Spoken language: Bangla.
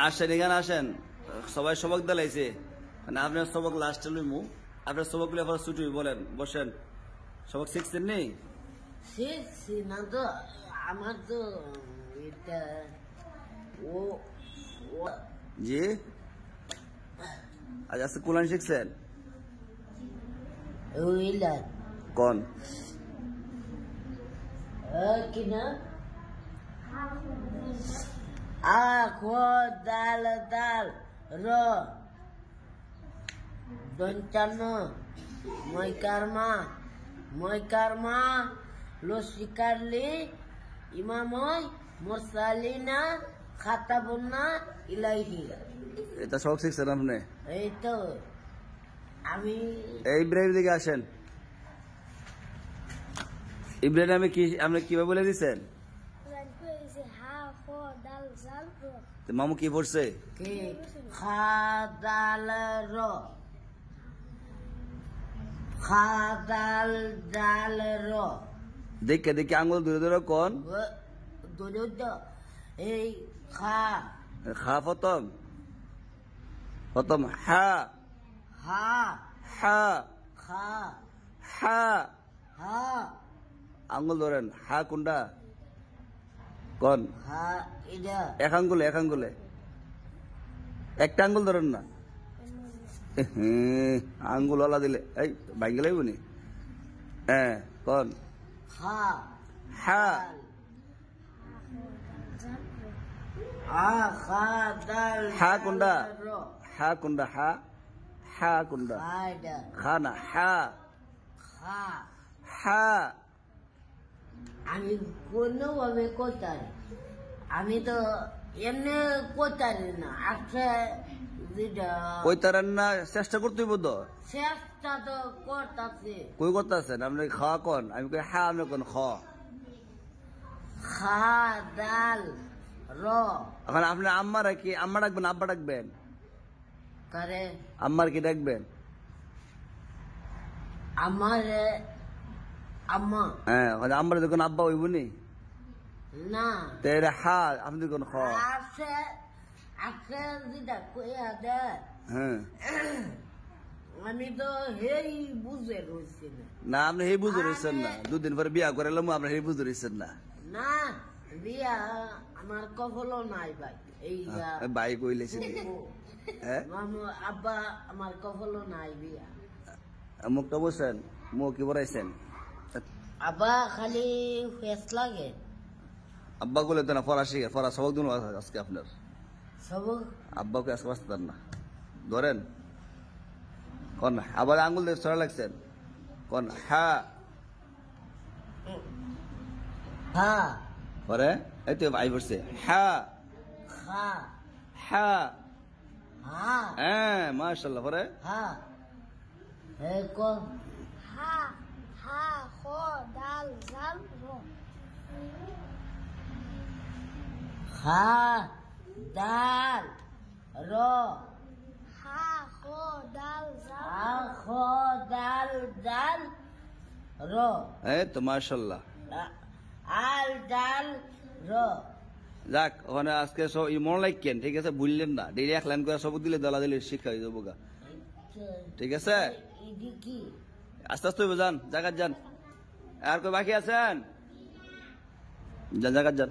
আসেন এখানে আসেন, সবাই সবক দিলাইছে, মানে আপনার সবক লাস্টে লইমু, আপনার সবক গুলো ছুটি বলেন, বসেন। সবক শিখছেন নি? শিখছি না তো, আমার তো এটা ও জি আজ আজকে কোরআন শিখছেন? ওইলা কোন কি না আ খো দাল দাল র দন্তান্ন মই কারমা লসিকারলি ইমাময় মুরসালিনা খাতাবুন্না ইলাইহি। এটা সবক শিখছেন আপনি? এই তো আমি ইব্রাহিম দিকে আসেন। ইব্রাহিম আমি কি আপনি কিভাবে বলে দিচ্ছেন? মামু কি পড়ছে? খা দাল র খা দাল দাল র দেখে দেখে আঙুল ধরে ধরে কোন এই খা খা প্রথম প্রথম হা হা হা খা হা হা আঙুল ধরেন, হা কোনটা কোন? হা এটা এক আঙ্গুলে একটা আঙ্গুল ধরেন না, আঙ্গুল ওলা দিলে এই ভাই গেলে বুনি। হ্যাঁ কোন? হা হা হা খা দাল হা কোনটা? র হা কোনটা? হা হা কোনটা? খা এটা খা না, হা খা হা। আমি কোনোভাবে কোথায়, আমি তো এমনি কোথায় না আছে যেটা কই তারেন না, চেষ্টা করতেই বোধ চেষ্টা তো করতেছে। কই করতেছেন আপনি? খাওয়া কোন? আমি কই হা, আপনি কোন খ? খা দাল র এখন আপনি আম্মা রাখি, আম্মা ডাকবেন আব্বা ডাকবেন? করে আম্মার কি ডাকবেন? আমার আম্মা হ্যাঁ আম্মার যখন আব্বা হইব নি না তেরে হা, আপনি কোন খ? আছে আছে যেটা কইয়া দে হ্যাঁ আমি তো হেই বুঝে রয়েছি না। না আপনি সেই বুঝে রয়েছেন না, দুদিন পরে বিয়া করে এলাম, আপনি সেই বুঝে রয়েছেন না। না বিয়া আমার কখনো নাই ভাই, এই ভাই কইলেছে হ্যাঁ মামু আব্বা আমার কখনো নাই বিয়া। মুখটা বসেন, মুখ কি বড়াইছেন? আব্বা খালি ফেস লাগে। আব্বা বলে তো না ফরা শিখে, ফরা সবক দিন আজকে আপনার সব আব্বাকে আজকে বাঁচতে পারেন না। ধরেন কোন? আবার আঙ্গুল দিয়ে ছড়া লাগছেন কোন? হা হা পরে এই তো আই পড়ছে হা খা হা। হা হ্যাঁ মাশাআল্লাহ। পরে হা হে কো হা হা খ দাল জাল র খা দাল র হা খ দাল জাল আ খ দাল দাল র এই তো মাশাআল্লাহ। আল ডাল র যাক ওখানে আজকে সব মন লাগছেন, ঠিক আছে? বুঝলেন না, ডেলি এক লাইন করে সব দিলে দলা দিলে শিক্ষা হয়ে যাবো গা, ঠিক আছে? ইদি কি আস্তে আস্তে যান, জায়গা যান। আর কই বাকি আছেন? যান জায়গা যান।